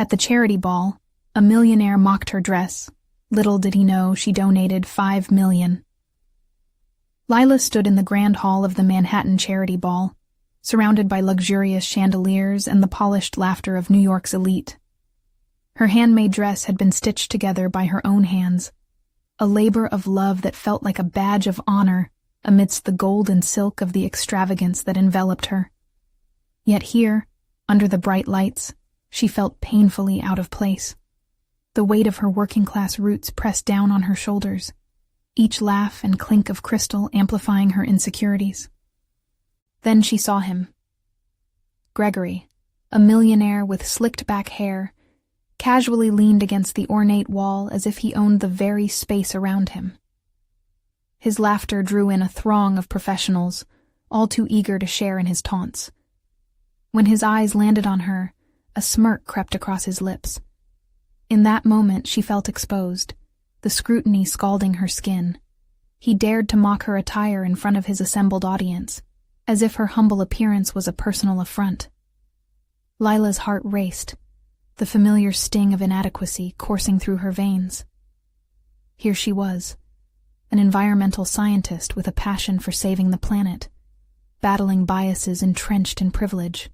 At the charity ball, a millionaire mocked her dress. Little did he know she donated $5 million. Lila stood in the grand hall of the Manhattan Charity Ball, surrounded by luxurious chandeliers and the polished laughter of New York's elite. Her handmade dress had been stitched together by her own hands, a labor of love that felt like a badge of honor amidst the gold and silk of the extravagance that enveloped her. Yet here, under the bright lights, she felt painfully out of place. The weight of her working-class roots pressed down on her shoulders, each laugh and clink of crystal amplifying her insecurities. Then she saw him. Gregory, a millionaire with slicked-back hair, casually leaned against the ornate wall as if he owned the very space around him. His laughter drew in a throng of professionals, all too eager to share in his taunts. When his eyes landed on her, a smirk crept across his lips. In that moment she felt exposed, the scrutiny scalding her skin. He dared to mock her attire in front of his assembled audience, as if her humble appearance was a personal affront. Lila's heart raced, the familiar sting of inadequacy coursing through her veins. Here she was, an environmental scientist with a passion for saving the planet, battling biases entrenched in privilege.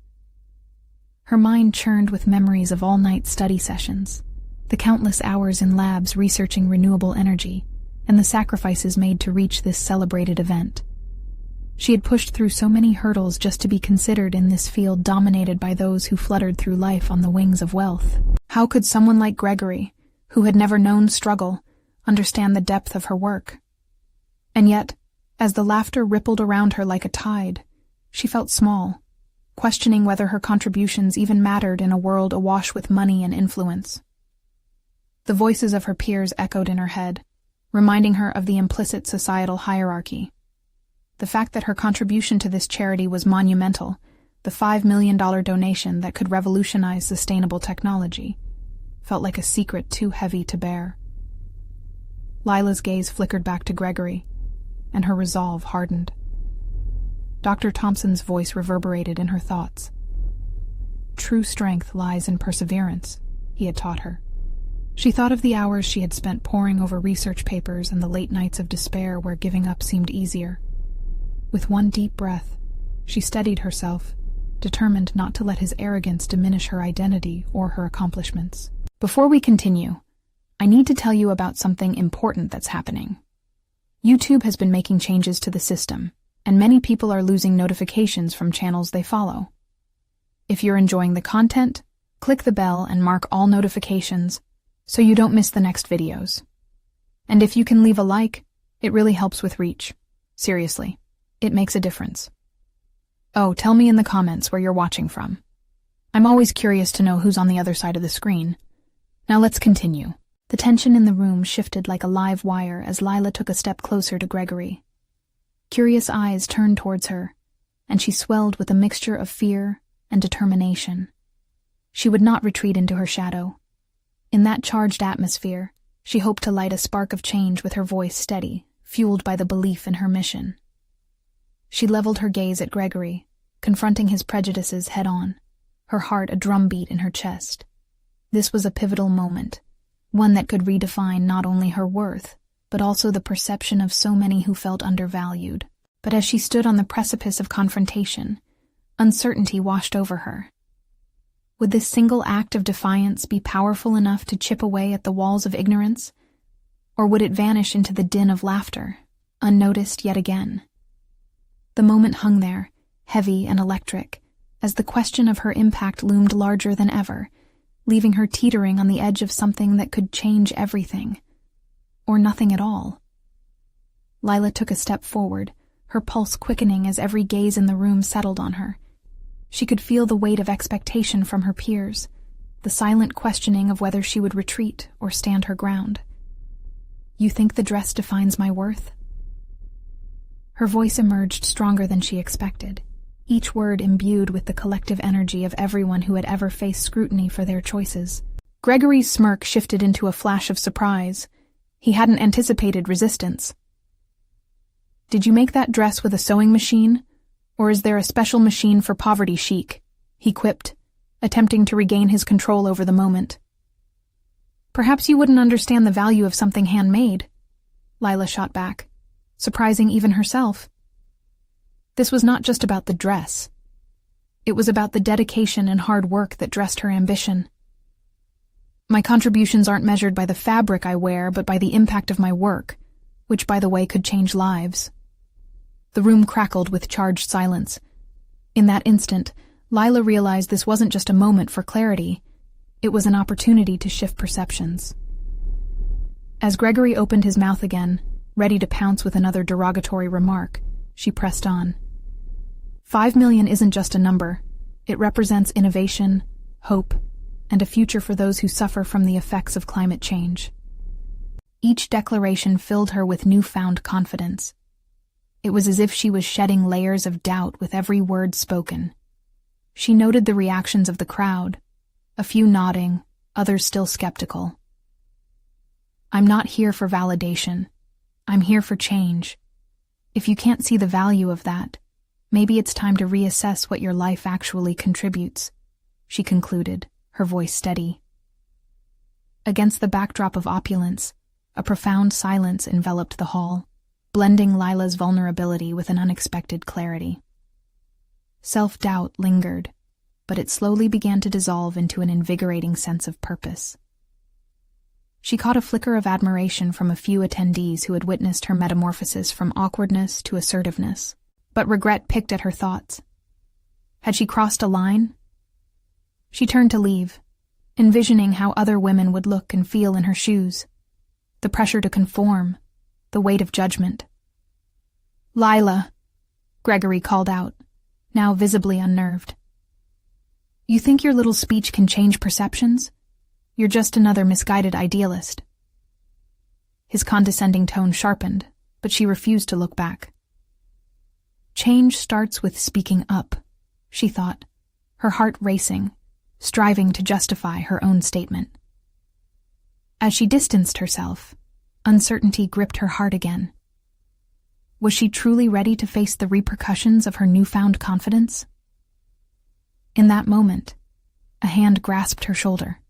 Her mind churned with memories of all-night study sessions, the countless hours in labs researching renewable energy, and the sacrifices made to reach this celebrated event. She had pushed through so many hurdles just to be considered in this field dominated by those who fluttered through life on the wings of wealth. How could someone like Gregory, who had never known struggle, understand the depth of her work? And yet, as the laughter rippled around her like a tide, she felt small, questioning whether her contributions even mattered in a world awash with money and influence. The voices of her peers echoed in her head, reminding her of the implicit societal hierarchy. The fact that her contribution to this charity was monumental, the $5 million donation that could revolutionize sustainable technology, felt like a secret too heavy to bear. Lila's gaze flickered back to Gregory, and her resolve hardened. Dr. Thompson's voice reverberated in her thoughts. True strength lies in perseverance, he had taught her. She thought of the hours she had spent poring over research papers and the late nights of despair where giving up seemed easier. With one deep breath, she steadied herself, determined not to let his arrogance diminish her identity or her accomplishments. Before we continue, I need to tell you about something important that's happening. YouTube has been making changes to the system, and many people are losing notifications from channels they follow. If you're enjoying the content, click the bell and mark all notifications so you don't miss the next videos. And if you can leave a like, it really helps with reach. Seriously, it makes a difference. Oh, tell me in the comments where you're watching from. I'm always curious to know who's on the other side of the screen. Now let's continue. The tension in the room shifted like a live wire as Lila took a step closer to Gregory. Curious eyes turned towards her, and she swelled with a mixture of fear and determination. She would not retreat into her shadow. In that charged atmosphere, she hoped to light a spark of change with her voice steady, fueled by the belief in her mission. She leveled her gaze at Gregory, confronting his prejudices head-on, her heart a drumbeat in her chest. This was a pivotal moment, one that could redefine not only her worth, but also the perception of so many who felt undervalued. But as she stood on the precipice of confrontation, uncertainty washed over her. Would this single act of defiance be powerful enough to chip away at the walls of ignorance? Or would it vanish into the din of laughter, unnoticed yet again? The moment hung there, heavy and electric, as the question of her impact loomed larger than ever, leaving her teetering on the edge of something that could change everything. Or nothing at all. Lila took a step forward, her pulse quickening as every gaze in the room settled on her. She could feel the weight of expectation from her peers, the silent questioning of whether she would retreat or stand her ground. You think the dress defines my worth? Her voice emerged stronger than she expected, each word imbued with the collective energy of everyone who had ever faced scrutiny for their choices. Gregory's smirk shifted into a flash of surprise. He hadn't anticipated resistance. Did you make that dress with a sewing machine? Or is there a special machine for poverty chic? He quipped, attempting to regain his control over the moment. "Perhaps you wouldn't understand the value of something handmade," Lila shot back, surprising even herself. This was not just about the dress. It was about the dedication and hard work that dressed her ambition. "My contributions aren't measured by the fabric I wear, but by the impact of my work, which, by the way, could change lives." The room crackled with charged silence. In that instant, Lila realized this wasn't just a moment for clarity. It was an opportunity to shift perceptions. As Gregory opened his mouth again, ready to pounce with another derogatory remark, she pressed on. 5 million isn't just a number. It represents innovation, hope, and a future for those who suffer from the effects of climate change. Each declaration filled her with newfound confidence. It was as if she was shedding layers of doubt with every word spoken. She noted the reactions of the crowd, a few nodding, others still skeptical. "I'm not here for validation. I'm here for change. If you can't see the value of that, maybe it's time to reassess what your life actually contributes," she concluded, her voice steady. Against the backdrop of opulence, a profound silence enveloped the hall, blending Lila's vulnerability with an unexpected clarity. Self-doubt lingered, but it slowly began to dissolve into an invigorating sense of purpose. She caught a flicker of admiration from a few attendees who had witnessed her metamorphosis from awkwardness to assertiveness, but regret picked at her thoughts. Had she crossed a line? She turned to leave, envisioning how other women would look and feel in her shoes. The pressure to conform, the weight of judgment. "Lila," Gregory called out, now visibly unnerved. "You think your little speech can change perceptions? You're just another misguided idealist." His condescending tone sharpened, but she refused to look back. Change starts with speaking up, she thought, her heart racing, striving to justify her own statement. As she distanced herself, uncertainty gripped her heart again. Was she truly ready to face the repercussions of her newfound confidence? In that moment, a hand grasped her shoulder.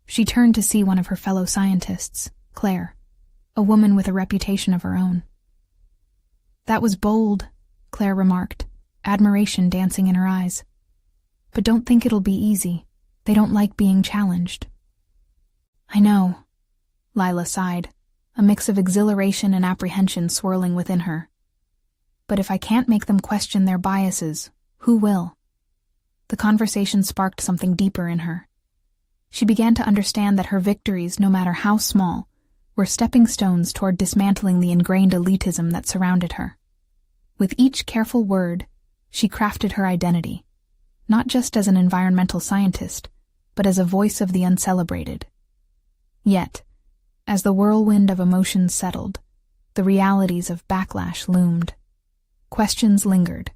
She turned to see one of her fellow scientists, Claire, a woman with a reputation of her own. "That was bold," Claire remarked, admiration dancing in her eyes. "But don't think it'll be easy. They don't like being challenged." "I know," Lila sighed, a mix of exhilaration and apprehension swirling within her. "But if I can't make them question their biases, who will?" The conversation sparked something deeper in her. She began to understand that her victories, no matter how small, were stepping stones toward dismantling the ingrained elitism that surrounded her. With each careful word, she crafted her identity, not just as an environmental scientist, but as a voice of the uncelebrated. Yet, as the whirlwind of emotions settled, the realities of backlash loomed. Questions lingered.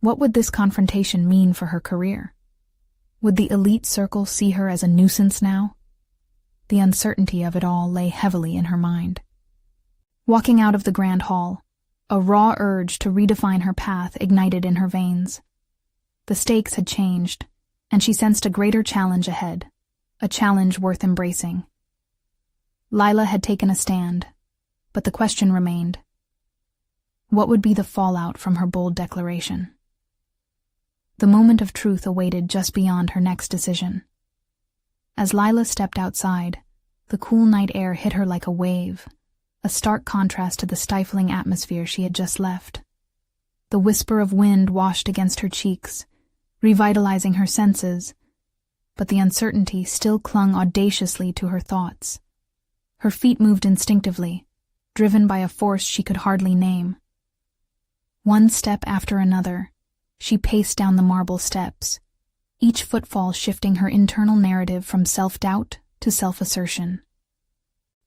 What would this confrontation mean for her career? Would the elite circle see her as a nuisance now? The uncertainty of it all lay heavily in her mind. Walking out of the grand hall, a raw urge to redefine her path ignited in her veins. The stakes had changed, and she sensed a greater challenge ahead, a challenge worth embracing. Lila had taken a stand, but the question remained. What would be the fallout from her bold declaration? The moment of truth awaited just beyond her next decision. As Lila stepped outside, the cool night air hit her like a wave, a stark contrast to the stifling atmosphere she had just left. The whisper of wind washed against her cheeks, revitalizing her senses, but the uncertainty still clung audaciously to her thoughts. Her feet moved instinctively, driven by a force she could hardly name. One step after another, she paced down the marble steps, each footfall shifting her internal narrative from self-doubt to self-assertion.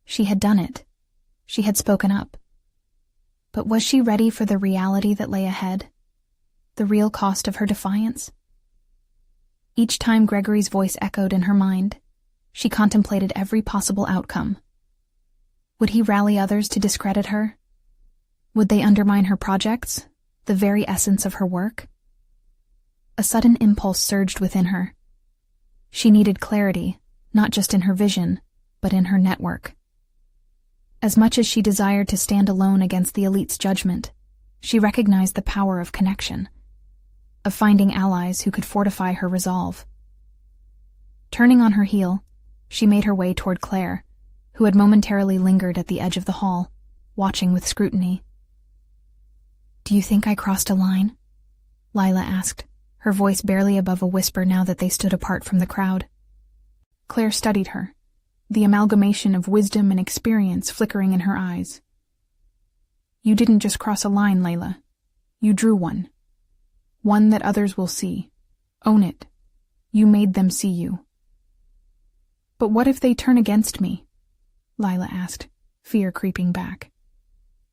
She had done it. She had spoken up. But was she ready for the reality that lay ahead? The real cost of her defiance? Each time Gregory's voice echoed in her mind, she contemplated every possible outcome. Would he rally others to discredit her? Would they undermine her projects, the very essence of her work? A sudden impulse surged within her, She needed clarity, not just in her vision, but in her network. As much as she desired to stand alone against the elite's judgment, she recognized the power of connection, of finding allies who could fortify her resolve. Turning on her heel, she made her way toward Claire, who had momentarily lingered at the edge of the hall, watching with scrutiny. "Do you think I crossed a line?" Lila asked, her voice barely above a whisper now that they stood apart from the crowd. Claire studied her, the amalgamation of wisdom and experience flickering in her eyes. "You didn't just cross a line, Layla. You drew one. One that others will see. Own it. You made them see you." "But what if they turn against me?" Lila asked, fear creeping back.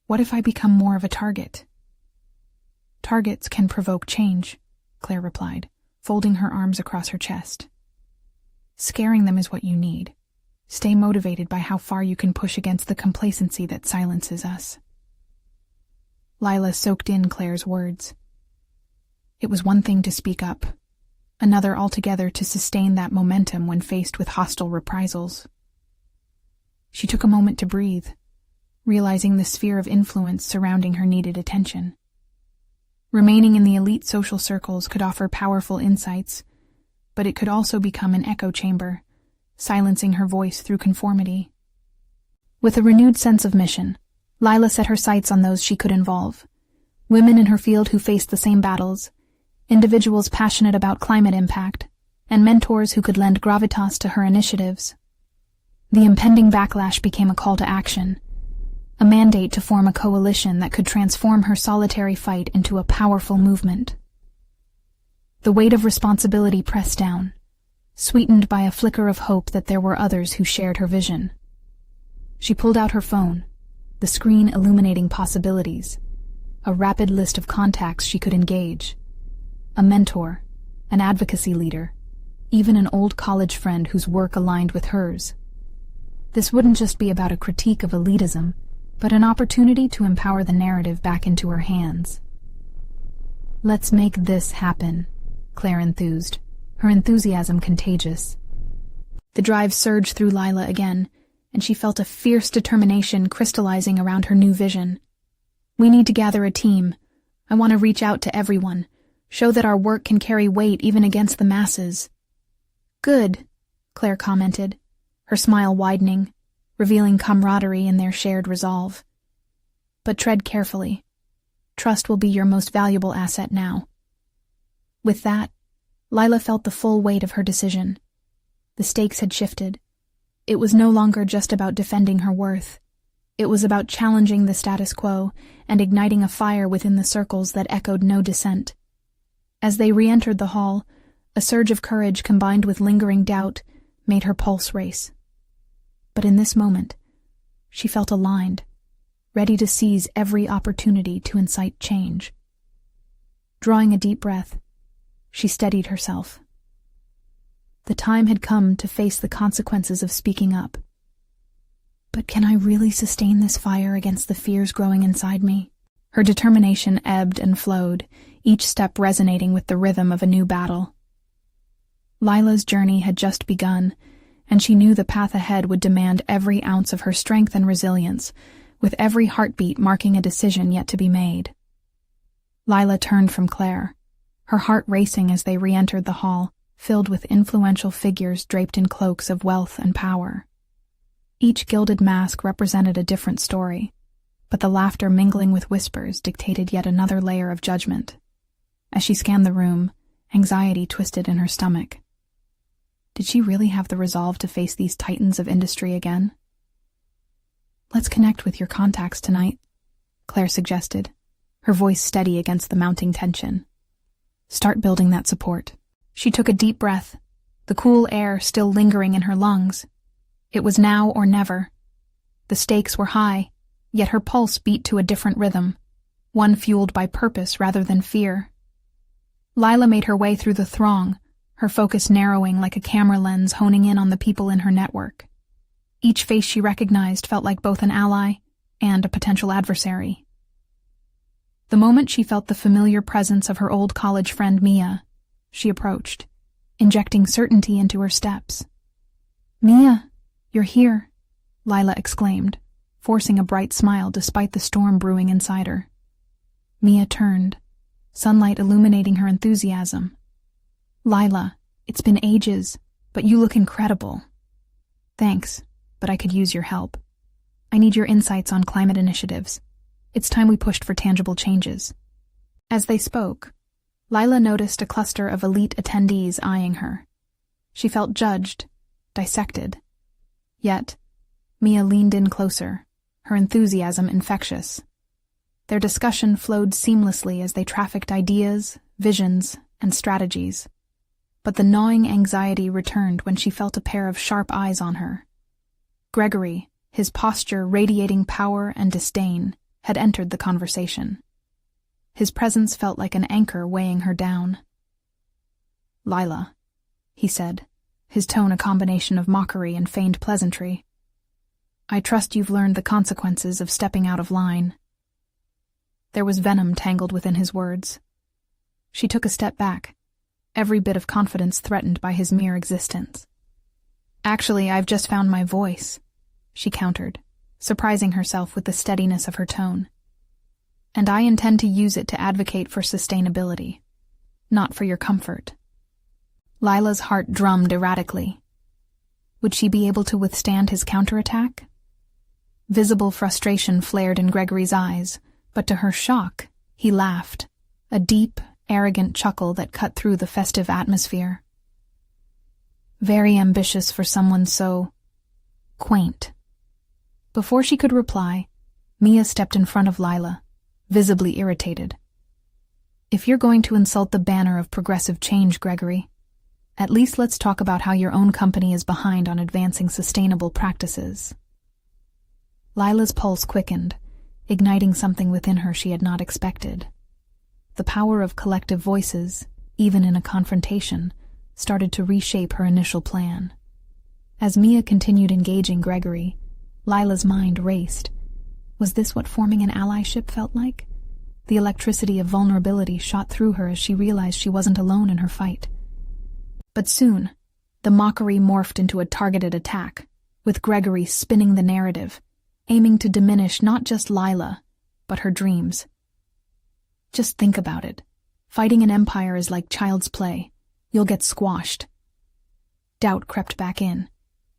"What if I become more of a target?" "Targets can provoke change," Claire replied, folding her arms across her chest. "Scaring them is what you need. Stay motivated by how far you can push against the complacency that silences us." Lila soaked in Claire's words. It was one thing to speak up, another altogether to sustain that momentum when faced with hostile reprisals. She took a moment to breathe, realizing the sphere of influence surrounding her needed attention. Remaining in the elite social circles could offer powerful insights, but it could also become an echo chamber, silencing her voice through conformity. With a renewed sense of mission, Lila set her sights on those she could involve. Women in her field who faced the same battles, individuals passionate about climate impact, and mentors who could lend gravitas to her initiatives. The impending backlash became a call to action, a mandate to form a coalition that could transform her solitary fight into a powerful movement. The weight of responsibility pressed down, sweetened by a flicker of hope that there were others who shared her vision. She pulled out her phone, the screen illuminating possibilities, a rapid list of contacts she could engage, a mentor, an advocacy leader, even an old college friend whose work aligned with hers. This wouldn't just be about a critique of elitism, but an opportunity to empower the narrative back into her hands. "Let's make this happen," Claire enthused, her enthusiasm contagious. The drive surged through Lila again, and she felt a fierce determination crystallizing around her new vision. "We need to gather a team. I want to reach out to everyone, show that our work can carry weight even against the masses." "Good," Claire commented, her smile widening, revealing camaraderie in their shared resolve. "But tread carefully. Trust will be your most valuable asset now." With that, Lila felt the full weight of her decision. The stakes had shifted. It was no longer just about defending her worth. It was about challenging the status quo and igniting a fire within the circles that echoed no dissent. As they re-entered the hall, a surge of courage combined with lingering doubt made her pulse race. But in this moment, she felt aligned, ready to seize every opportunity to incite change. Drawing a deep breath, she steadied herself. The time had come to face the consequences of speaking up. But can I really sustain this fire against the fears growing inside me? Her determination ebbed and flowed, each step resonating with the rhythm of a new battle. Lila's journey had just begun, and she knew the path ahead would demand every ounce of her strength and resilience, with every heartbeat marking a decision yet to be made. Lila turned from Claire, her heart racing as they re-entered the hall, filled with influential figures draped in cloaks of wealth and power. Each gilded mask represented a different story, but the laughter mingling with whispers dictated yet another layer of judgment. As she scanned the room, anxiety twisted in her stomach. Did she really have the resolve to face these titans of industry again? "Let's connect with your contacts tonight," Claire suggested, her voice steady against the mounting tension. "Start building that support." She took a deep breath, the cool air still lingering in her lungs. It was now or never. The stakes were high, yet her pulse beat to a different rhythm, one fueled by purpose rather than fear. Lila made her way through the throng, her focus narrowing like a camera lens honing in on the people in her network. Each face she recognized felt like both an ally and a potential adversary. The moment she felt the familiar presence of her old college friend Mia, she approached, injecting certainty into her steps. "Mia, you're here," Lila exclaimed, forcing a bright smile despite the storm brewing inside her. Mia turned, sunlight illuminating her enthusiasm. "Lila, it's been ages, but you look incredible." "Thanks, but I could use your help. I need your insights on climate initiatives. It's time we pushed for tangible changes." As they spoke, Lila noticed a cluster of elite attendees eyeing her. She felt judged, dissected. Yet, Mia leaned in closer, her enthusiasm infectious. Their discussion flowed seamlessly as they trafficked ideas, visions, and strategies. But the gnawing anxiety returned when she felt a pair of sharp eyes on her. Gregory, his posture radiating power and disdain, had entered the conversation. His presence felt like an anchor weighing her down. "Lila," he said, his tone a combination of mockery and feigned pleasantry. "I trust you've learned the consequences of stepping out of line." There was venom tangled within his words. She took a step back, every bit of confidence threatened by his mere existence. "Actually, I've just found my voice," she countered, surprising herself with the steadiness of her tone. "And I intend to use it to advocate for sustainability, not for your comfort." Lila's heart drummed erratically. Would she be able to withstand his counterattack? Visible frustration flared in Gregory's eyes, but to her shock, he laughed, a deep, arrogant chuckle that cut through the festive atmosphere. Very ambitious for someone so quaint. Before she could reply, Mia stepped in front of Lila, visibly irritated. "If you're going to insult the banner of progressive change, Gregory, at least let's talk about how your own company is behind on advancing sustainable practices." Lila's pulse quickened, igniting something within her she had not expected. The power of collective voices, even in a confrontation, started to reshape her initial plan. As Mia continued engaging Gregory, Lila's mind raced. Was this what forming an allyship felt like? The electricity of vulnerability shot through her as she realized she wasn't alone in her fight. But soon, the mockery morphed into a targeted attack, with Gregory spinning the narrative, aiming to diminish not just Lila, but her dreams. "Just think about it. Fighting an empire is like child's play. You'll get squashed." Doubt crept back in,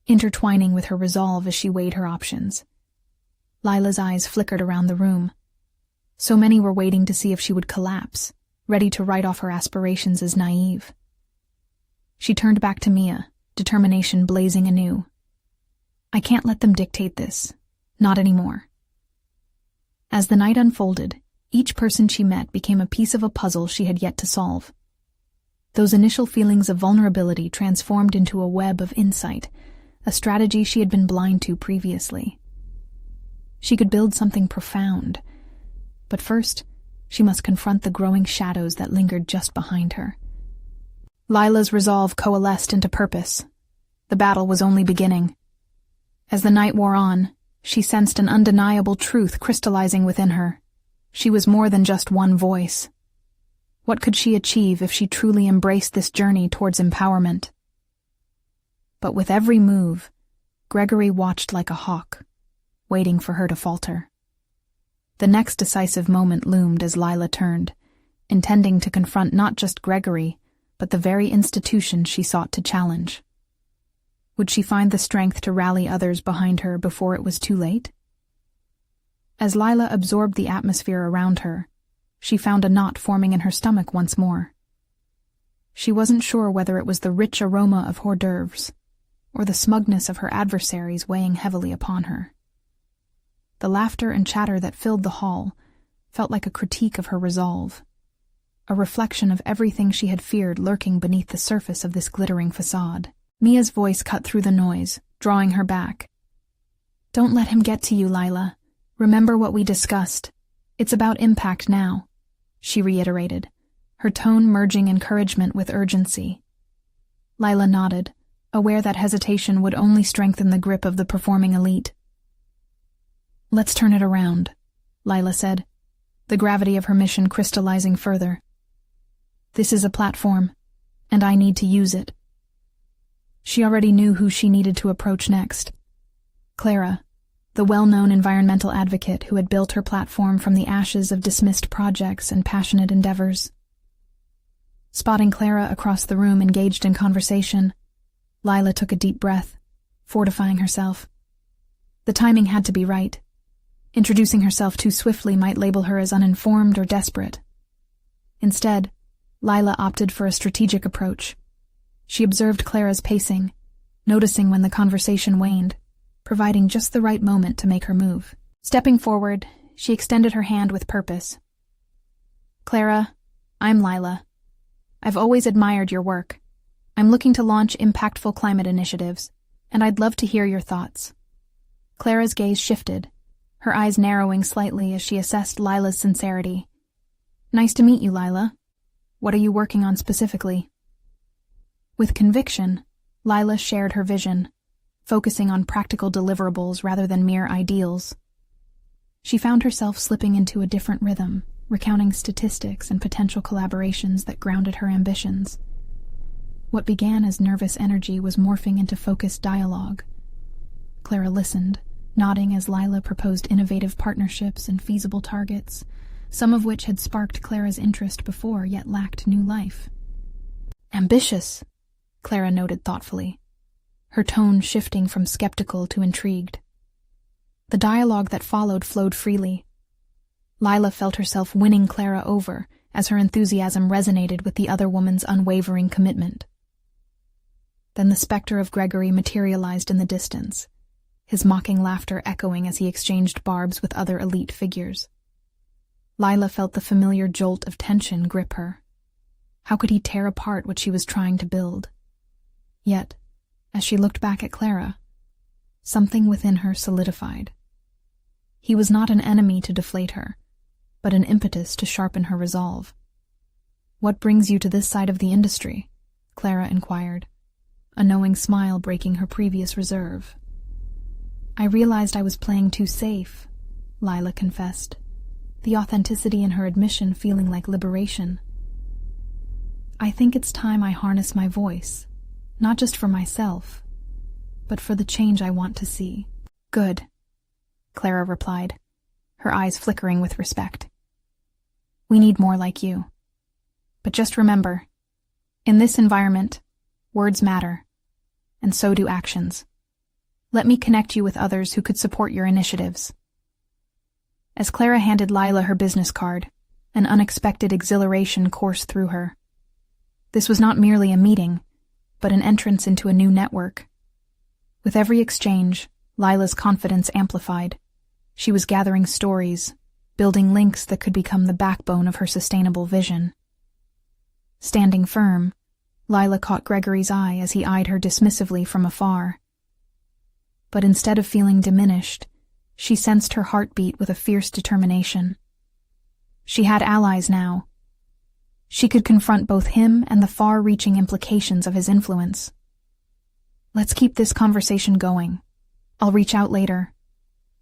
intertwining with her resolve as she weighed her options. Lila's eyes flickered around the room. So many were waiting to see if she would collapse, ready to write off her aspirations as naive. She turned back to Mia, determination blazing anew. "I can't let them dictate this. Not anymore." As the night unfolded, each person she met became a piece of a puzzle she had yet to solve. Those initial feelings of vulnerability transformed into a web of insight, a strategy she had been blind to previously. She could build something profound, but first, she must confront the growing shadows that lingered just behind her. Lila's resolve coalesced into purpose. The battle was only beginning. As the night wore on, she sensed an undeniable truth crystallizing within her. She was more than just one voice. What could she achieve if she truly embraced this journey towards empowerment? But with every move, Gregory watched like a hawk, waiting for her to falter. The next decisive moment loomed as Lila turned, intending to confront not just Gregory, but the very institution she sought to challenge. Would she find the strength to rally others behind her before it was too late? As Lila absorbed the atmosphere around her, she found a knot forming in her stomach once more. She wasn't sure whether it was the rich aroma of hors d'oeuvres or the smugness of her adversaries weighing heavily upon her. The laughter and chatter that filled the hall felt like a critique of her resolve, a reflection of everything she had feared lurking beneath the surface of this glittering facade. Mia's voice cut through the noise, drawing her back. "Don't let him get to you, Lila. Remember what we discussed. It's about impact now," she reiterated, her tone merging encouragement with urgency. Lila nodded, aware that hesitation would only strengthen the grip of the performing elite. "Let's turn it around," Lila said, the gravity of her mission crystallizing further. "This is a platform, and I need to use it. She already knew who she needed to approach next. Clara, the well-known environmental advocate who had built her platform from the ashes of dismissed projects and passionate endeavors. Spotting Clara across the room engaged in conversation, Lila took a deep breath, fortifying herself. The timing had to be right. Introducing herself too swiftly might label her as uninformed or desperate. Instead, Lila opted for a strategic approach. She observed Clara's pacing, noticing when the conversation waned, providing just the right moment to make her move. Stepping forward, she extended her hand with purpose. Clara, I'm Lila. I've always admired your work. I'm looking to launch impactful climate initiatives, and I'd love to hear your thoughts. Clara's gaze shifted, her eyes narrowing slightly as she assessed Lila's sincerity. Nice to meet you, Lila. What are you working on specifically? With conviction, Lila shared her vision, focusing on practical deliverables rather than mere ideals. She found herself slipping into a different rhythm, recounting statistics and potential collaborations that grounded her ambitions. What began as nervous energy was morphing into focused dialogue. Clara listened, nodding as Lila proposed innovative partnerships and feasible targets, some of which had sparked Clara's interest before yet lacked new life. Ambitious, Clara noted thoughtfully, her tone shifting from skeptical to intrigued. The dialogue that followed flowed freely. Lila felt herself winning Clara over as her enthusiasm resonated with the other woman's unwavering commitment. Then the specter of Gregory materialized in the distance, his mocking laughter echoing as he exchanged barbs with other elite figures. Lila felt the familiar jolt of tension grip her. How could he tear apart what she was trying to build? Yet, as she looked back at Clara, something within her solidified. He was not an enemy to deflate her, but an impetus to sharpen her resolve. "What brings you to this side of the industry?" Clara inquired, a knowing smile breaking her previous reserve. "I realized I was playing too safe," Lila confessed, the authenticity in her admission feeling like liberation. "I think it's time I harness my voice, not just for myself, but for the change I want to see." "Good," Clara replied, her eyes flickering with respect. "We need more like you. But just remember, in this environment, words matter, and so do actions. Let me connect you with others who could support your initiatives." As Clara handed Lila her business card, an unexpected exhilaration coursed through her. This was not merely a meeting, but an entrance into a new network. With every exchange, Lila's confidence amplified. She was gathering stories, building links that could become the backbone of her sustainable vision. Standing firm, Lila caught Gregory's eye as he eyed her dismissively from afar. But instead of feeling diminished, she sensed her heartbeat with a fierce determination. She had allies now. She could confront both him and the far-reaching implications of his influence. "Let's keep this conversation going. I'll reach out later,"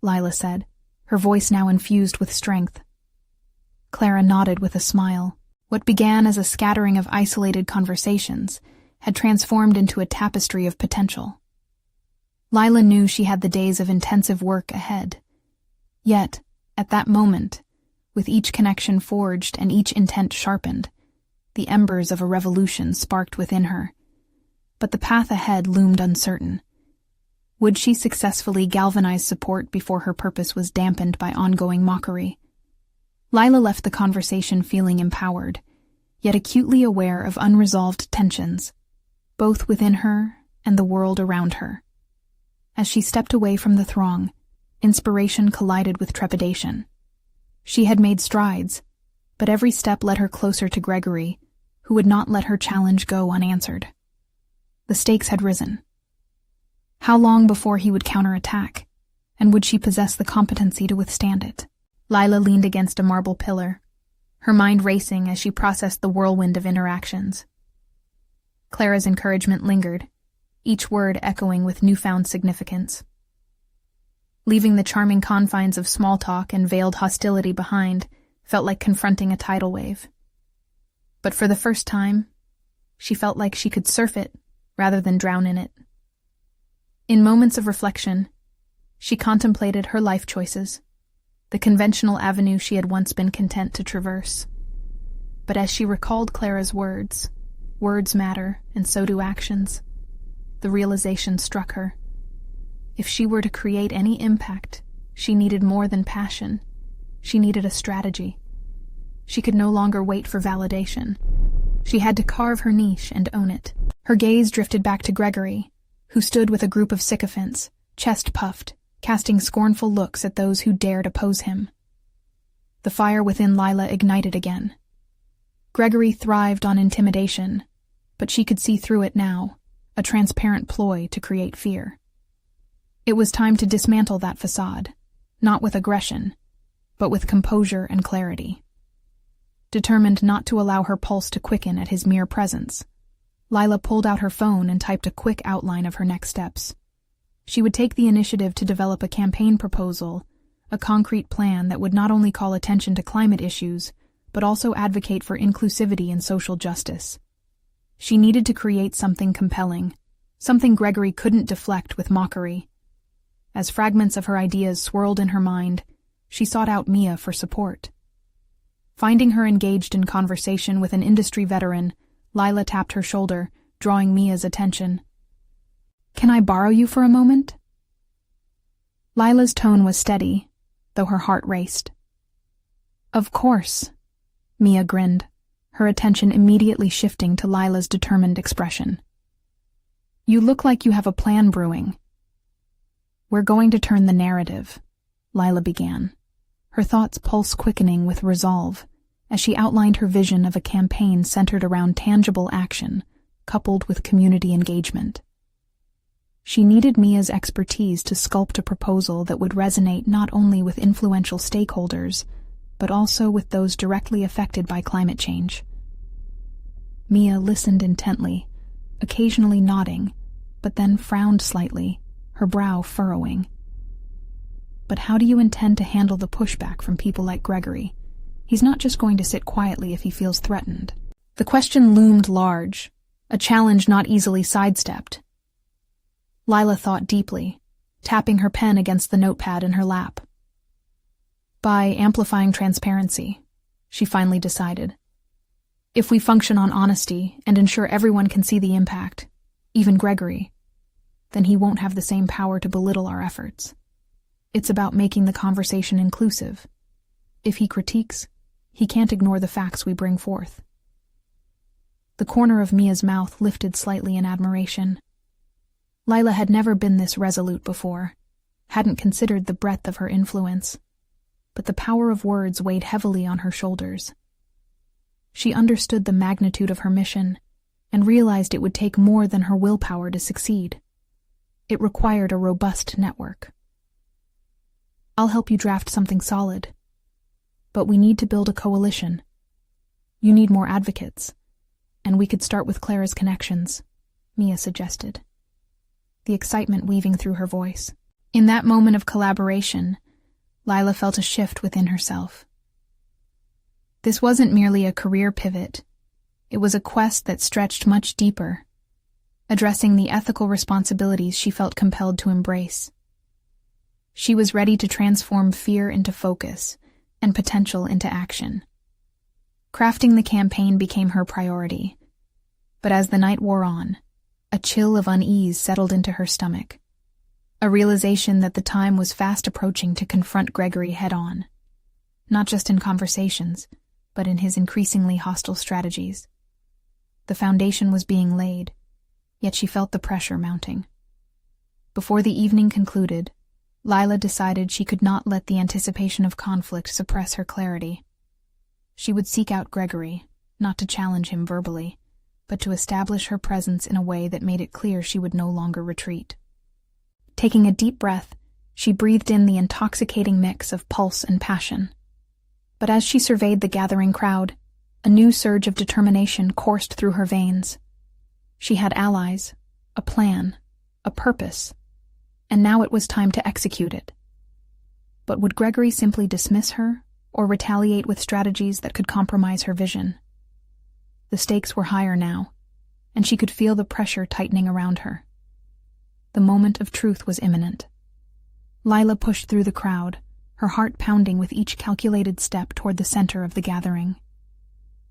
Lila said, her voice now infused with strength. Clara nodded with a smile. What began as a scattering of isolated conversations had transformed into a tapestry of potential. Lila knew she had the days of intensive work ahead. Yet, at that moment, with each connection forged and each intent sharpened, the embers of a revolution sparked within her. But the path ahead loomed uncertain. Would she successfully galvanize support before her purpose was dampened by ongoing mockery? Lila left the conversation feeling empowered, yet acutely aware of unresolved tensions, both within her and the world around her. As she stepped away from the throng, inspiration collided with trepidation. She had made strides, but every step led her closer to Gregory, who would not let her challenge go unanswered. The stakes had risen. How long before he would counterattack, and would she possess the competency to withstand it? Lila leaned against a marble pillar, her mind racing as she processed the whirlwind of interactions. Clara's encouragement lingered, each word echoing with newfound significance. Leaving the charming confines of small talk and veiled hostility behind felt like confronting a tidal wave. But for the first time, She felt like she could surf it rather than drown in it. In moments of reflection, she contemplated her life choices, the conventional avenue she had once been content to traverse. But as she recalled Clara's words matter, and so do actions, the realization struck her. If she were to create any impact, she needed more than passion. She needed a strategy. She could no longer wait for validation. She had to carve her niche and own it. Her gaze drifted back to Gregory, who stood with a group of sycophants, chest puffed, casting scornful looks at those who dared oppose him. The fire within Lila ignited again. Gregory thrived on intimidation, but she could see through it now, a transparent ploy to create fear. It was time to dismantle that facade, not with aggression, but with composure and clarity. Determined not to allow her pulse to quicken at his mere presence, Lila pulled out her phone and typed a quick outline of her next steps. She would take the initiative to develop a campaign proposal, a concrete plan that would not only call attention to climate issues, but also advocate for inclusivity and social justice. She needed to create something compelling, something Gregory couldn't deflect with mockery. As fragments of her ideas swirled in her mind, she sought out Mia for support. Finding her engaged in conversation with an industry veteran, Lila tapped her shoulder, drawing Mia's attention. "Can I borrow you for a moment?" Lila's tone was steady, though her heart raced. "Of course," Mia grinned, her attention immediately shifting to Lila's determined expression. "You look like you have a plan brewing." "We're going to turn the narrative," Lila began, her thoughts pulse-quickening with resolve as she outlined her vision of a campaign centered around tangible action, coupled with community engagement. She needed Mia's expertise to sculpt a proposal that would resonate not only with influential stakeholders, but also with those directly affected by climate change. Mia listened intently, occasionally nodding, but then frowned slightly, her brow furrowing. "But how do you intend to handle the pushback from people like Gregory? He's not just going to sit quietly if he feels threatened." The question loomed large, a challenge not easily sidestepped. Lila thought deeply, tapping her pen against the notepad in her lap. By amplifying transparency, she finally decided. If we function on honesty and ensure everyone can see the impact, even Gregory, then he won't have the same power to belittle our efforts. It's about making the conversation inclusive. If he critiques, he can't ignore the facts we bring forth. The corner of Mia's mouth lifted slightly in admiration. Lila had never been this resolute before, hadn't considered the breadth of her influence, but the power of words weighed heavily on her shoulders. She understood the magnitude of her mission and realized it would take more than her willpower to succeed. It required a robust network. "I'll help you draft something solid, but we need to build a coalition. You need more advocates, and we could start with Clara's connections," Mia suggested, the excitement weaving through her voice. In that moment of collaboration, Lila felt a shift within herself. This wasn't merely a career pivot. It was a quest that stretched much deeper, addressing the ethical responsibilities she felt compelled to embrace. She was ready to transform fear into focus and potential into action. Crafting the campaign became her priority, but as the night wore on, a chill of unease settled into her stomach, a realization that the time was fast approaching to confront Gregory head-on, not just in conversations, but in his increasingly hostile strategies. The foundation was being laid, yet she felt the pressure mounting. Before the evening concluded, Lila decided she could not let the anticipation of conflict suppress her clarity. She would seek out Gregory, not to challenge him verbally, but to establish her presence in a way that made it clear she would no longer retreat. Taking a deep breath, she breathed in the intoxicating mix of pulse and passion. But as she surveyed the gathering crowd, a new surge of determination coursed through her veins. She had allies, a plan, a purpose, and now it was time to execute it. But would Gregory simply dismiss her, or retaliate with strategies that could compromise her vision? The stakes were higher now, and she could feel the pressure tightening around her. The moment of truth was imminent. Lila pushed through the crowd, her heart pounding with each calculated step toward the center of the gathering.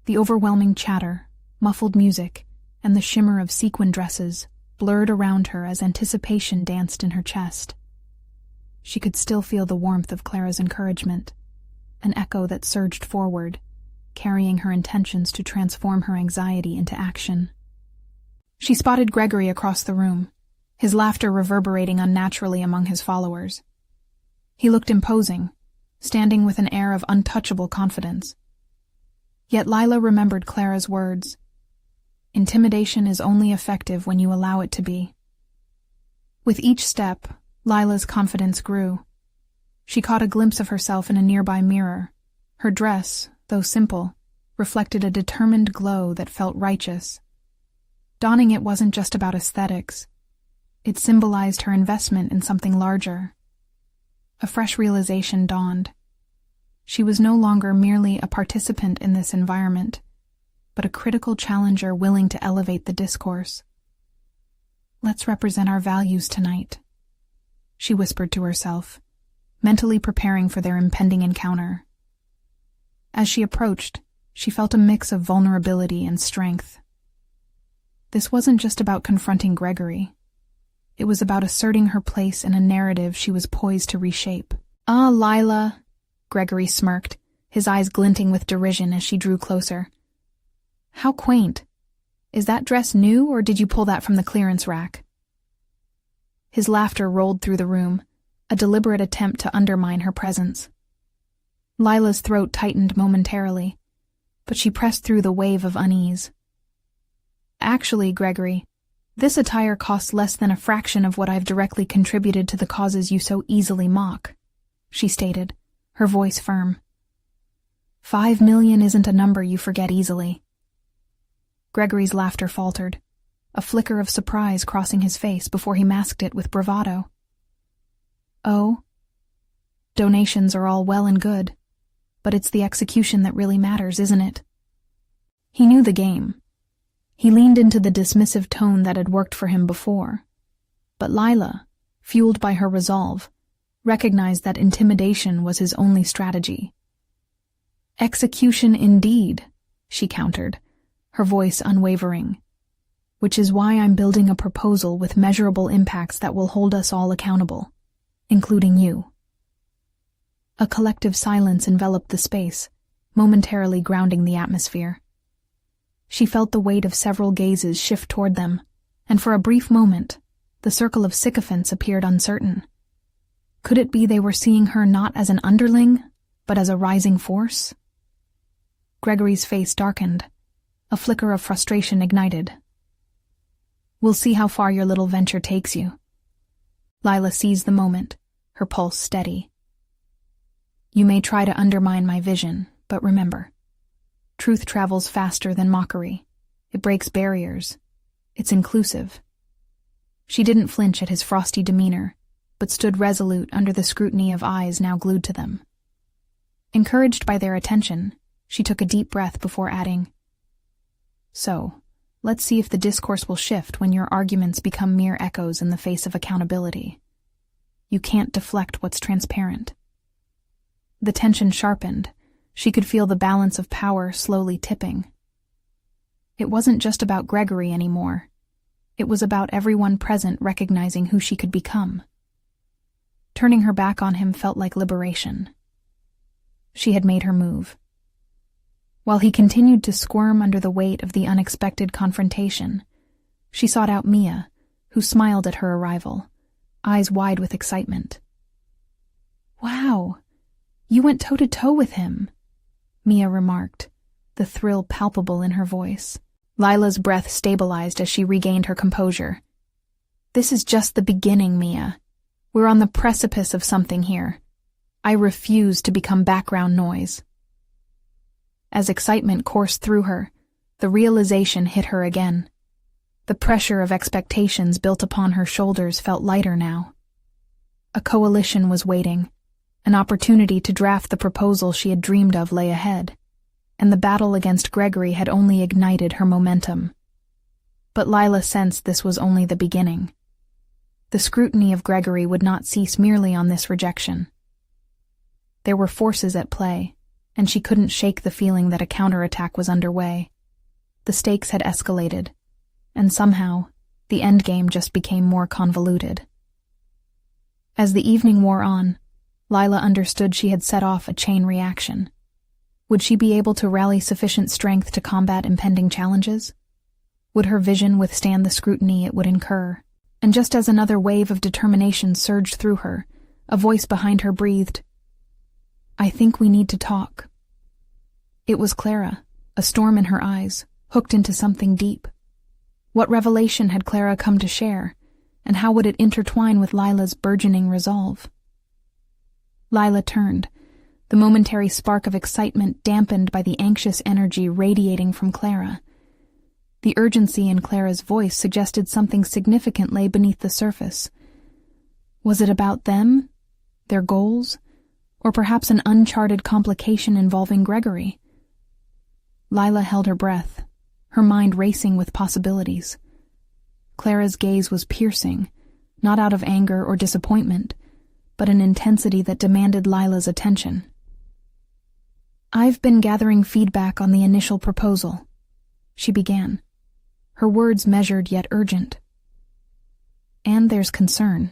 The overwhelming chatter, muffled music, and the shimmer of sequin dresses blurred around her as anticipation danced in her chest. She could still feel the warmth of Clara's encouragement, an echo that surged forward, carrying her intentions to transform her anxiety into action. She spotted Gregory across the room, his laughter reverberating unnaturally among his followers. He looked imposing, standing with an air of untouchable confidence. Yet Lila remembered Clara's words. Intimidation is only effective when you allow it to be. With each step, Lila's confidence grew. She caught a glimpse of herself in a nearby mirror. Her dress, though simple, reflected a determined glow that felt righteous. Donning it wasn't just about aesthetics. It symbolized her investment in something larger. A fresh realization dawned. She was no longer merely a participant in this environment, but a critical challenger willing to elevate the discourse. "Let's represent our values tonight," she whispered to herself, mentally preparing for their impending encounter. As she approached, she felt a mix of vulnerability and strength. This wasn't just about confronting Gregory. It was about asserting her place in a narrative she was poised to reshape. "Ah, Lila," Gregory smirked, his eyes glinting with derision as she drew closer. "How quaint. Is that dress new, or did you pull that from the clearance rack?" His laughter rolled through the room, a deliberate attempt to undermine her presence. Lila's throat tightened momentarily, but she pressed through the wave of unease. "Actually, Gregory, this attire costs less than a fraction of what I've directly contributed to the causes you so easily mock," she stated, her voice firm. "5 million isn't a number you forget easily." Gregory's laughter faltered, a flicker of surprise crossing his face before he masked it with bravado. "Oh? Donations are all well and good, but it's the execution that really matters, isn't it?" He knew the game. He leaned into the dismissive tone that had worked for him before. But Lila, fueled by her resolve, recognized that intimidation was his only strategy. "Execution indeed," she countered, her voice unwavering. "Which is why I'm building a proposal with measurable impacts that will hold us all accountable, including you." A collective silence enveloped the space, momentarily grounding the atmosphere. She felt the weight of several gazes shift toward them, and for a brief moment, the circle of sycophants appeared uncertain. Could it be they were seeing her not as an underling, but as a rising force? Gregory's face darkened. A flicker of frustration ignited. "We'll see how far your little venture takes you." Lila seized the moment, her pulse steady. "You may try to undermine my vision, but remember, truth travels faster than mockery. It breaks barriers. It's inclusive." She didn't flinch at his frosty demeanor, but stood resolute under the scrutiny of eyes now glued to them. Encouraged by their attention, she took a deep breath before adding, "So, let's see if the discourse will shift when your arguments become mere echoes in the face of accountability. You can't deflect what's transparent." The tension sharpened. She could feel the balance of power slowly tipping. It wasn't just about Gregory anymore. It was about everyone present recognizing who she could become. Turning her back on him felt like liberation. She had made her move. While he continued to squirm under the weight of the unexpected confrontation, she sought out Mia, who smiled at her arrival, eyes wide with excitement. "Wow, you went toe-to-toe with him," Mia remarked, the thrill palpable in her voice. Lila's breath stabilized as she regained her composure. "This is just the beginning, Mia. We're on the precipice of something here. I refuse to become background noise." As excitement coursed through her, the realization hit her again. The pressure of expectations built upon her shoulders felt lighter now. A coalition was waiting. An opportunity to draft the proposal she had dreamed of lay ahead, and the battle against Gregory had only ignited her momentum. But Lila sensed this was only the beginning. The scrutiny of Gregory would not cease merely on this rejection. There were forces at play, and she couldn't shake the feeling that a counterattack was underway. The stakes had escalated, and somehow, the endgame just became more convoluted. As the evening wore on, Lila understood she had set off a chain reaction. Would she be able to rally sufficient strength to combat impending challenges? Would her vision withstand the scrutiny it would incur? And just as another wave of determination surged through her, a voice behind her breathed, "I think we need to talk." It was Clara, a storm in her eyes, hooked into something deep. What revelation had Clara come to share, and how would it intertwine with Lila's burgeoning resolve? Lila turned, the momentary spark of excitement dampened by the anxious energy radiating from Clara. The urgency in Clara's voice suggested something significant lay beneath the surface. Was it about them, their goals, or perhaps an uncharted complication involving Gregory? Lila held her breath, her mind racing with possibilities. Clara's gaze was piercing, not out of anger or disappointment, but an intensity that demanded Lila's attention. "I've been gathering feedback on the initial proposal," she began, her words measured yet urgent. "And there's concern,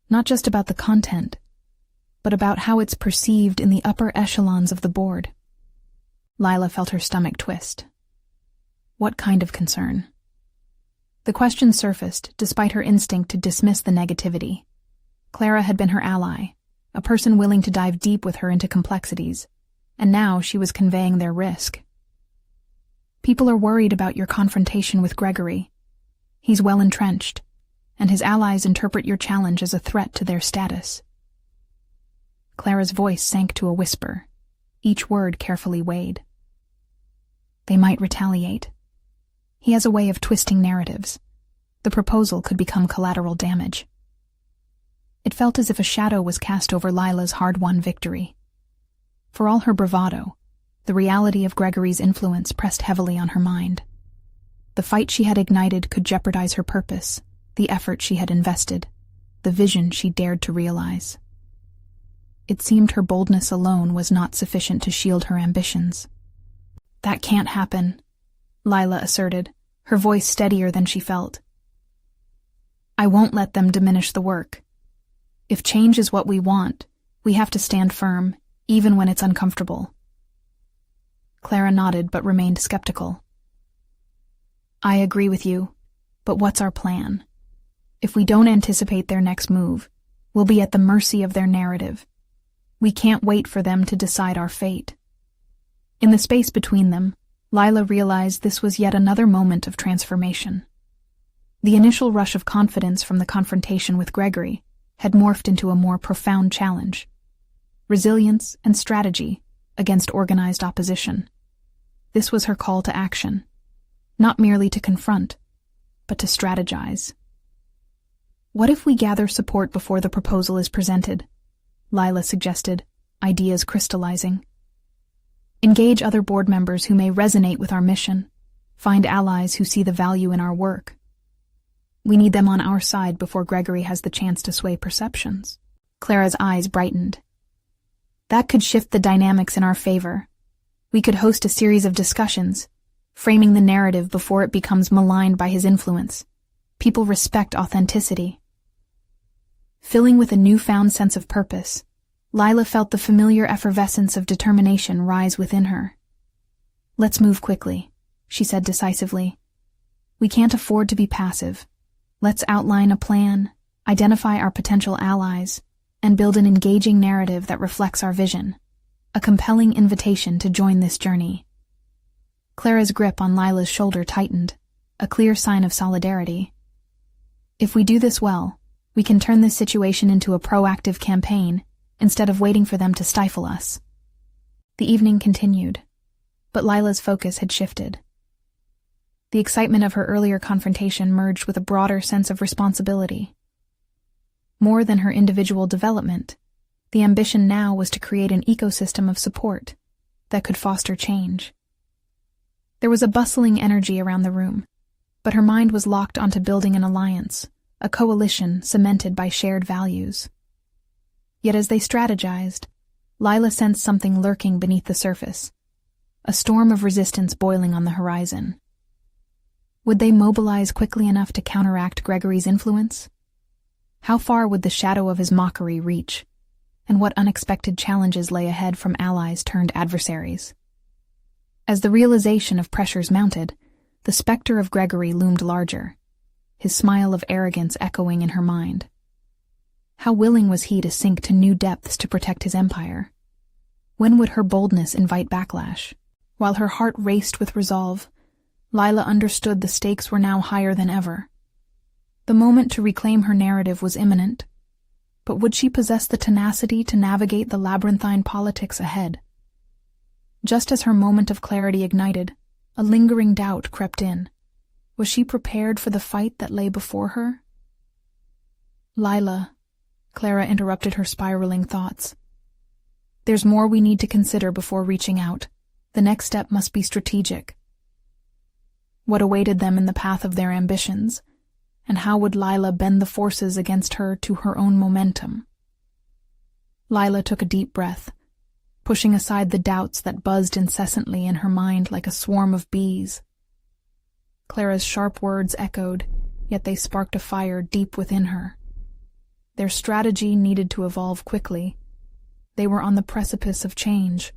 not just about the content, but about how it's perceived in the upper echelons of the board." Lila felt her stomach twist. What kind of concern? The question surfaced despite her instinct to dismiss the negativity. Clara had been her ally, a person willing to dive deep with her into complexities, and now she was conveying their risk. "People are worried about your confrontation with Gregory. He's well entrenched, and his allies interpret your challenge as a threat to their status." Clara's voice sank to a whisper, each word carefully weighed. "They might retaliate. He has a way of twisting narratives. The proposal could become collateral damage." It felt as if a shadow was cast over Lila's hard-won victory. For all her bravado, the reality of Gregory's influence pressed heavily on her mind. The fight she had ignited could jeopardize her purpose, the effort she had invested, the vision she dared to realize. It seemed her boldness alone was not sufficient to shield her ambitions. "That can't happen," Lila asserted, her voice steadier than she felt. "I won't let them diminish the work. If change is what we want, we have to stand firm, even when it's uncomfortable." Clara nodded but remained skeptical. "I agree with you, but what's our plan? If we don't anticipate their next move, we'll be at the mercy of their narrative. We can't wait for them to decide our fate." In the space between them, Lila realized this was yet another moment of transformation. The initial rush of confidence from the confrontation with Gregory had morphed into a more profound challenge: resilience and strategy against organized opposition. This was her call to action, not merely to confront, but to strategize. "What if we gather support before the proposal is presented?" Lila suggested, ideas crystallizing. "Engage other board members who may resonate with our mission. Find allies who see the value in our work. We need them on our side before Gregory has the chance to sway perceptions." Clara's eyes brightened. "That could shift the dynamics in our favor. We could host a series of discussions, framing the narrative before it becomes maligned by his influence. People respect authenticity." Filling with a newfound sense of purpose, Lila felt the familiar effervescence of determination rise within her. "Let's move quickly," she said decisively. "We can't afford to be passive. Let's outline a plan, identify our potential allies, and build an engaging narrative that reflects our vision, a compelling invitation to join this journey." Clara's grip on Lila's shoulder tightened, a clear sign of solidarity. "If we do this well, we can turn this situation into a proactive campaign instead of waiting for them to stifle us." The evening continued, but Lila's focus had shifted. The excitement of her earlier confrontation merged with a broader sense of responsibility. More than her individual development, the ambition now was to create an ecosystem of support that could foster change. There was a bustling energy around the room, but her mind was locked onto building an alliance, a coalition cemented by shared values. Yet as they strategized, Lila sensed something lurking beneath the surface, a storm of resistance boiling on the horizon. Would they mobilize quickly enough to counteract Gregory's influence? How far would the shadow of his mockery reach, and what unexpected challenges lay ahead from allies turned adversaries? As the realization of pressures mounted, the specter of Gregory loomed larger, his smile of arrogance echoing in her mind. How willing was he to sink to new depths to protect his empire? When would her boldness invite backlash? While her heart raced with resolve, Lila understood the stakes were now higher than ever. The moment to reclaim her narrative was imminent, but would she possess the tenacity to navigate the labyrinthine politics ahead? Just as her moment of clarity ignited, a lingering doubt crept in. Was she prepared for the fight that lay before her? "Lila," Clara interrupted her spiraling thoughts. "There's more we need to consider before reaching out. The next step must be strategic." What awaited them in the path of their ambitions, and how would Lila bend the forces against her to her own momentum? Lila took a deep breath, pushing aside the doubts that buzzed incessantly in her mind like a swarm of bees. Clara's sharp words echoed, yet they sparked a fire deep within her. Their strategy needed to evolve quickly. They were on the precipice of change,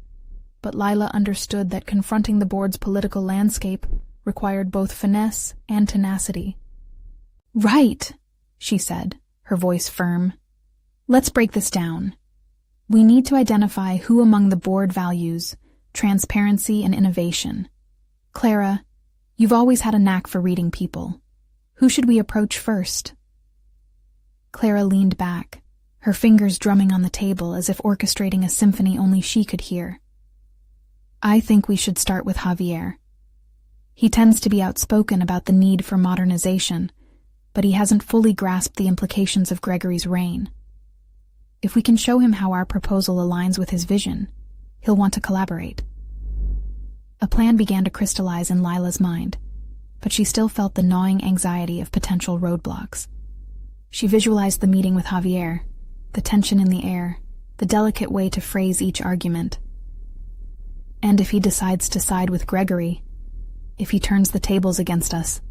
but Lila understood that confronting the board's political landscape required both finesse and tenacity. "Right," she said, her voice firm. "Let's break this down. We need to identify who among the board values transparency and innovation. Clara, you've always had a knack for reading people. Who should we approach first?" Clara leaned back, her fingers drumming on the table as if orchestrating a symphony only she could hear. "I think we should start with Javier. He tends to be outspoken about the need for modernization, but he hasn't fully grasped the implications of Gregory's reign. If we can show him how our proposal aligns with his vision, he'll want to collaborate." A plan began to crystallize in Lila's mind, but she still felt the gnawing anxiety of potential roadblocks. She visualized the meeting with Javier, the tension in the air, the delicate way to phrase each argument. And if he decides to side with Gregory, if he turns the tables against us?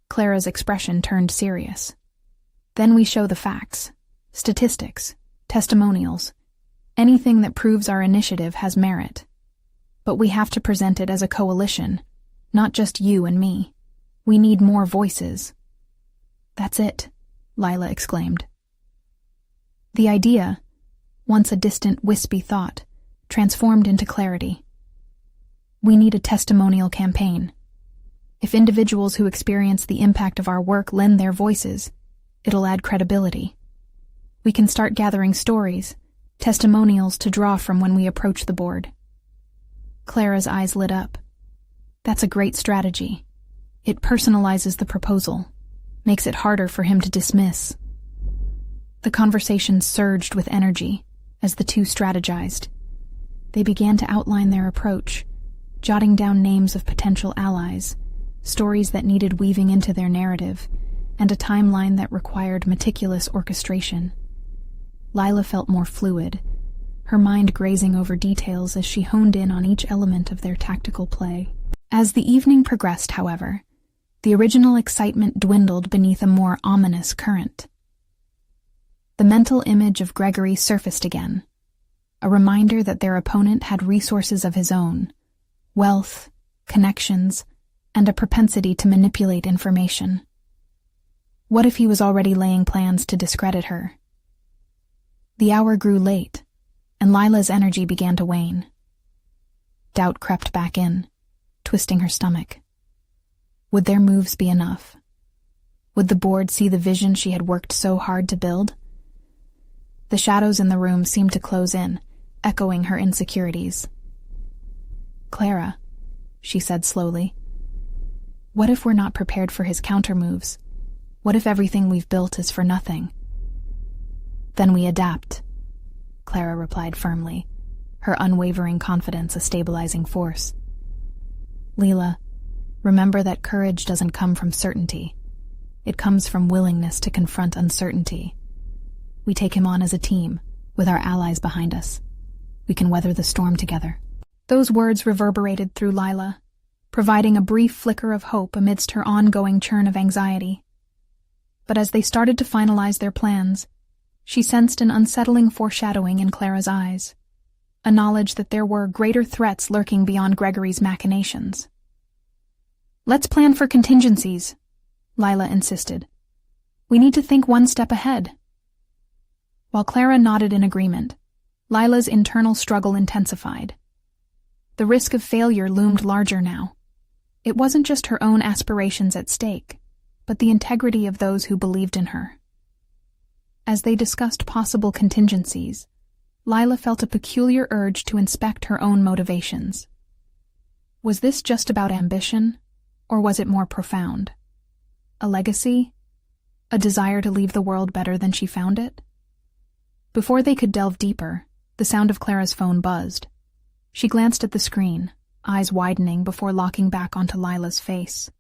Clara's expression turned serious. "Then we show the facts, statistics, testimonials, anything that proves our initiative has merit. But we have to present it as a coalition, not just you and me. We need more voices." "That's it," Lila exclaimed. The idea, once a distant, wispy thought, transformed into clarity. We need a testimonial campaign. If individuals who experience the impact of our work lend their voices, it'll add credibility. We can start gathering stories, testimonials to draw from when we approach the board. Clara's eyes lit up. That's a great strategy. It personalizes the proposal, makes it harder for him to dismiss. The conversation surged with energy as the two strategized. They began to outline their approach, jotting down names of potential allies, stories that needed weaving into their narrative, and a timeline that required meticulous orchestration. Lila felt more fluid, her mind grazing over details as she honed in on each element of their tactical play. As the evening progressed, however, the original excitement dwindled beneath a more ominous current. The mental image of Gregory surfaced again, a reminder that their opponent had resources of his own, wealth, connections, and a propensity to manipulate information. What if he was already laying plans to discredit her? The hour grew late, and Lila's energy began to wane. Doubt crept back in, twisting her stomach. Would their moves be enough? Would the board see the vision she had worked so hard to build? The shadows in the room seemed to close in, echoing her insecurities. "Clara," she said slowly, "what if we're not prepared for his countermoves? What if everything we've built is for nothing?" "Then we adapt," Clara replied firmly, her unwavering confidence a stabilizing force. "Leela, Remember that courage doesn't come from certainty. It comes from willingness to confront uncertainty. We take him on as a team, with our allies behind us. We can weather the storm together." Those words reverberated through Lila, providing a brief flicker of hope amidst her ongoing churn of anxiety. But as they started to finalize their plans, she sensed an unsettling foreshadowing in Clara's eyes, a knowledge that there were greater threats lurking beyond Gregory's machinations. "Let's plan for contingencies," Lila insisted. "We need to think one step ahead." While Clara nodded in agreement, Lila's internal struggle intensified. The risk of failure loomed larger now. It wasn't just her own aspirations at stake, but the integrity of those who believed in her. As they discussed possible contingencies, Lila felt a peculiar urge to inspect her own motivations. Was this just about ambition, or was it more profound? A legacy? A desire to leave the world better than she found it? Before they could delve deeper, the sound of Clara's phone buzzed. She glanced at the screen, eyes widening before locking back onto Lila's face.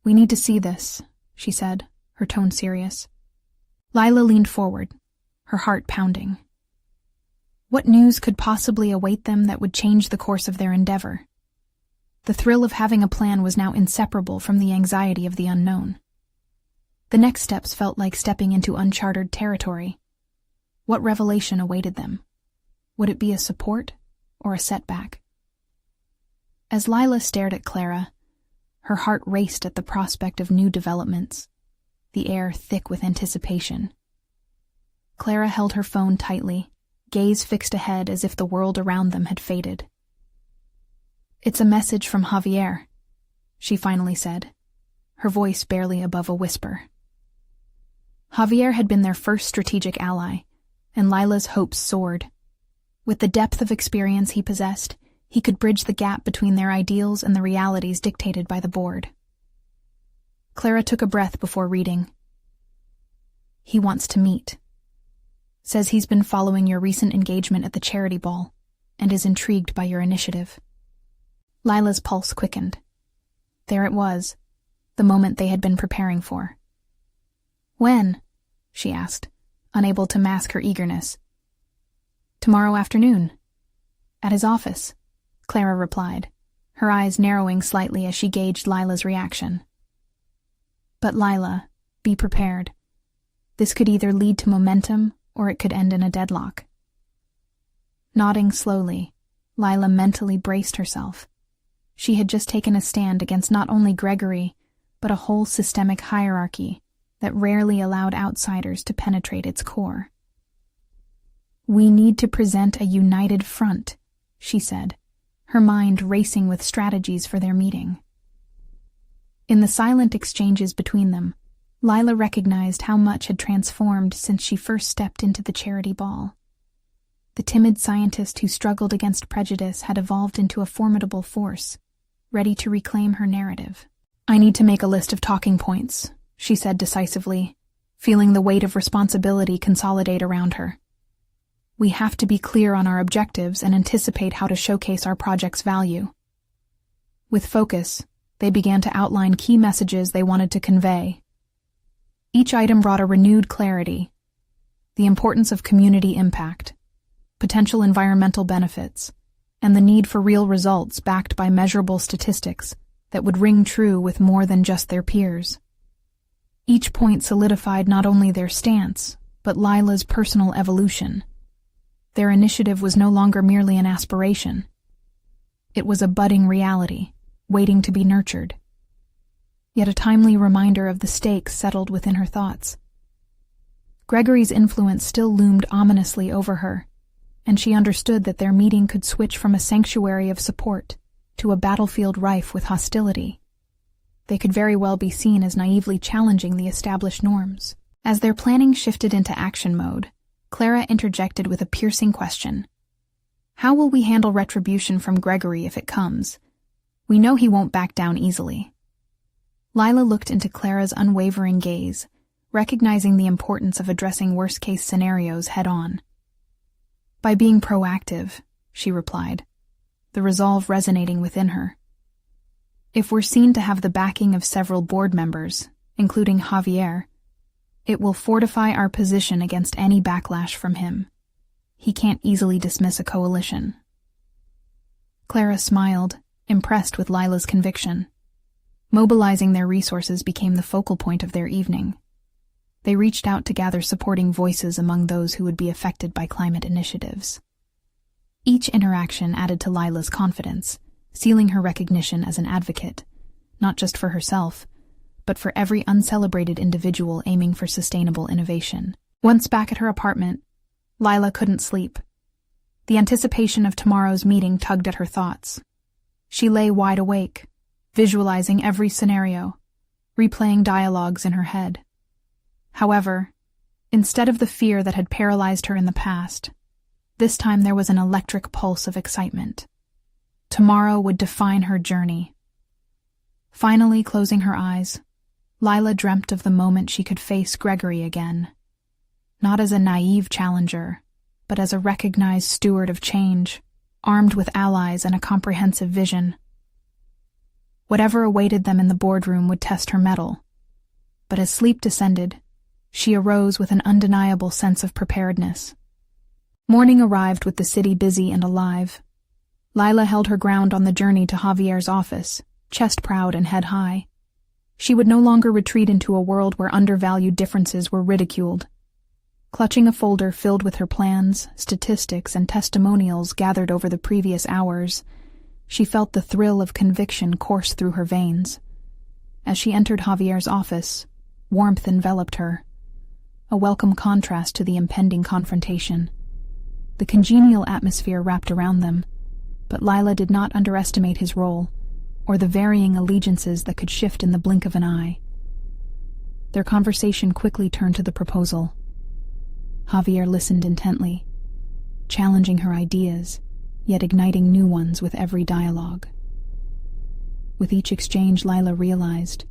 "We need to see this," she said, her tone serious. Lila leaned forward, her heart pounding. What news could possibly await them that would change the course of their endeavor? The thrill of having a plan was now inseparable from the anxiety of the unknown. The next steps felt like stepping into uncharted territory. What revelation awaited them? Would it be a support or a setback? As Lila stared at Clara, her heart raced at the prospect of new developments, the air thick with anticipation. Clara held her phone tightly, gaze fixed ahead as if the world around them had faded. "It's a message from Javier," she finally said, her voice barely above a whisper. Javier had been their first strategic ally, and Lila's hopes soared. With the depth of experience he possessed, he could bridge the gap between their ideals and the realities dictated by the board. Clara took a breath before reading. "He wants to meet. Says he's been following your recent engagement at the charity ball and is intrigued by your initiative." Lila's pulse quickened. There it was, the moment they had been preparing for. "When?" she asked, unable to mask her eagerness. "Tomorrow afternoon. At his office," Clara replied, her eyes narrowing slightly as she gauged Lila's reaction. "But Lila, be prepared. This could either lead to momentum or it could end in a deadlock." Nodding slowly, Lila mentally braced herself. She had just taken a stand against not only Gregory, but a whole systemic hierarchy that rarely allowed outsiders to penetrate its core. "We need to present a united front," she said, her mind racing with strategies for their meeting. In the silent exchanges between them, Lila recognized how much had transformed since she first stepped into the charity ball. The timid scientist who struggled against prejudice had evolved into a formidable force, ready to reclaim her narrative. "I need to make a list of talking points," she said decisively, feeling the weight of responsibility consolidate around her. "We have to be clear on our objectives and anticipate how to showcase our project's value." With focus, they began to outline key messages they wanted to convey. Each item brought a renewed clarity: the importance of community impact, potential environmental benefits, and the need for real results backed by measurable statistics that would ring true with more than just their peers. Each point solidified not only their stance, but Lila's personal evolution. Their initiative was no longer merely an aspiration. It was a budding reality, waiting to be nurtured. Yet a timely reminder of the stakes settled within her thoughts. Gregory's influence still loomed ominously over her, and she understood that their meeting could switch from a sanctuary of support to a battlefield rife with hostility. They could very well be seen as naively challenging the established norms. As their planning shifted into action mode, Clara interjected with a piercing question. "How will we handle retribution from Gregory if it comes? We know he won't back down easily." Lila looked into Clara's unwavering gaze, recognizing the importance of addressing worst-case scenarios head-on. "By being proactive," she replied, the resolve resonating within her. If we're seen to have the backing of several board members, including Javier, it will fortify our position against any backlash from him. He can't easily dismiss a coalition. Clara smiled, impressed with Lila's conviction. Mobilizing their resources became the focal point of their evening. They reached out to gather supporting voices among those who would be affected by climate initiatives. Each interaction added to Lila's confidence, sealing her recognition as an advocate, not just for herself, but for every uncelebrated individual aiming for sustainable innovation. Once back at her apartment, Lila couldn't sleep. The anticipation of tomorrow's meeting tugged at her thoughts. She lay wide awake, visualizing every scenario, replaying dialogues in her head. However, instead of the fear that had paralyzed her in the past, this time there was an electric pulse of excitement. Tomorrow would define her journey. Finally closing her eyes, Lila dreamt of the moment she could face Gregory again. Not as a naive challenger, but as a recognized steward of change, armed with allies and a comprehensive vision. Whatever awaited them in the boardroom would test her mettle. But as sleep descended, she arose with an undeniable sense of preparedness. Morning arrived with the city busy and alive. Lila held her ground on the journey to Javier's office, chest proud and head high. She would no longer retreat into a world where undervalued differences were ridiculed. Clutching a folder filled with her plans, statistics, and testimonials gathered over the previous hours, she felt the thrill of conviction course through her veins. As she entered Javier's office, warmth enveloped her, a welcome contrast to the impending confrontation. The congenial atmosphere wrapped around them, but Lila did not underestimate his role, or the varying allegiances that could shift in the blink of an eye. Their conversation quickly turned to the proposal. Javier listened intently, challenging her ideas, yet igniting new ones with every dialogue. With each exchange, Lila realized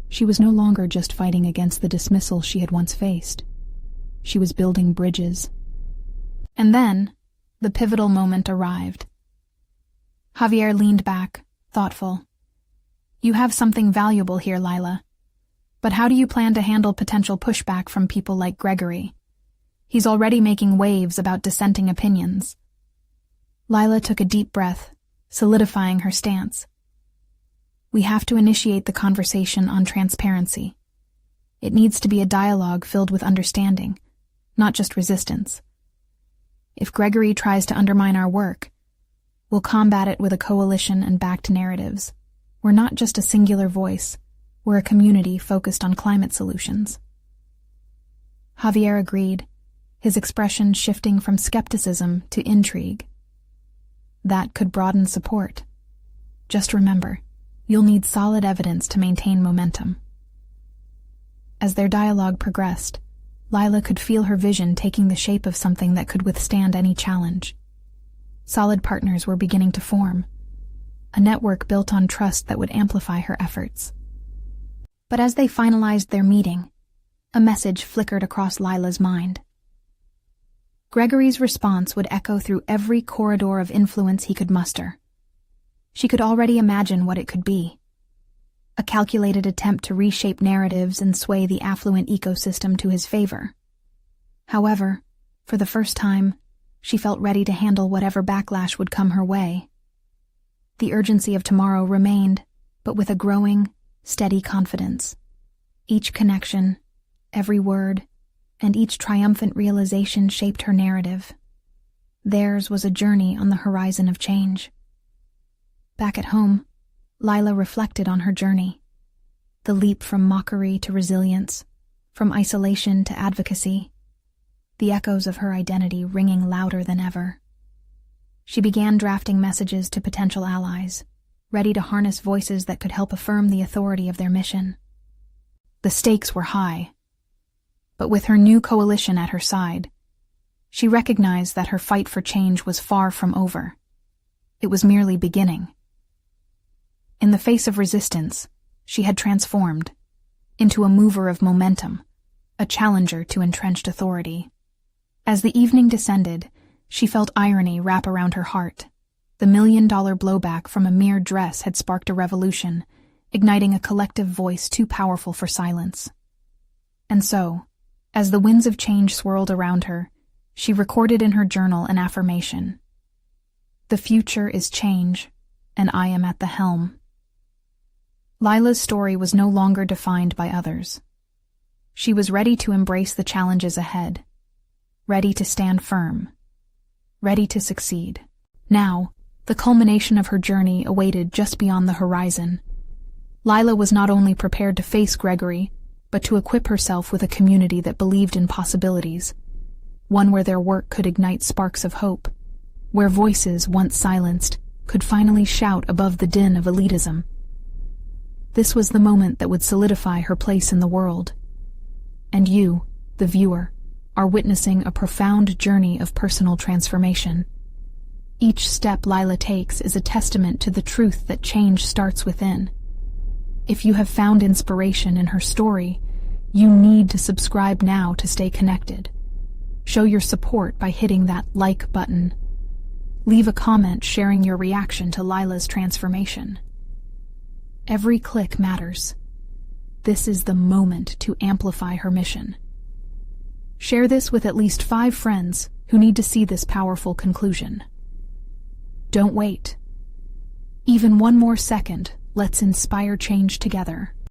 she was no longer just fighting against the dismissal she had once faced. She was building bridges. And then, the pivotal moment arrived. Javier leaned back, thoughtful. "You have something valuable here, Lila. But how do you plan to handle potential pushback from people like Gregory? He's already making waves about dissenting opinions." Lila took a deep breath, solidifying her stance. "We have to initiate the conversation on transparency. It needs to be a dialogue filled with understanding, not just resistance. If Gregory tries to undermine our work, we'll combat it with a coalition and backed narratives. We're not just a singular voice, we're a community focused on climate solutions." Javier agreed, his expression shifting from skepticism to intrigue. "That could broaden support. Just remember, you'll need solid evidence to maintain momentum." As their dialogue progressed, Lila could feel her vision taking the shape of something that could withstand any challenge. Solid partners were beginning to form, a network built on trust that would amplify her efforts. But as they finalized their meeting, a message flickered across Lila's mind. Gregory's response would echo through every corridor of influence he could muster. She could already imagine what it could be. A calculated attempt to reshape narratives and sway the affluent ecosystem to his favor. However, for the first time, she felt ready to handle whatever backlash would come her way. The urgency of tomorrow remained, but with a growing, steady confidence. Each connection, every word, and each triumphant realization shaped her narrative. Theirs was a journey on the horizon of change. Back at home, Lila reflected on her journey. The leap from mockery to resilience, from isolation to advocacy, the echoes of her identity ringing louder than ever. She began drafting messages to potential allies, ready to harness voices that could help affirm the authority of their mission. The stakes were high, but with her new coalition at her side, she recognized that her fight for change was far from over. It was merely beginning. In the face of resistance, she had transformed into a mover of momentum, a challenger to entrenched authority. As the evening descended, she felt irony wrap around her heart. The $1 million blowback from a mere dress had sparked a revolution, igniting a collective voice too powerful for silence. And so, as the winds of change swirled around her, she recorded in her journal an affirmation. The future is change, and I am at the helm. Lila's story was no longer defined by others. She was ready to embrace the challenges ahead, ready to stand firm, ready to succeed. Now, the culmination of her journey awaited just beyond the horizon. Lila was not only prepared to face Gregory, but to equip herself with a community that believed in possibilities, one where their work could ignite sparks of hope, where voices once silenced could finally shout above the din of elitism. This was the moment that would solidify her place in the world. And you, the viewer, are witnessing a profound journey of personal transformation. Each step Lila takes is a testament to the truth that change starts within. If you have found inspiration in her story, you need to subscribe now to stay connected. Show your support by hitting that like button. Leave a comment sharing your reaction to Lila's transformation. Every click matters. This is the moment to amplify her mission. Share this with at least 5 friends who need to see this powerful conclusion. Don't wait. Even one more second, let's inspire change together.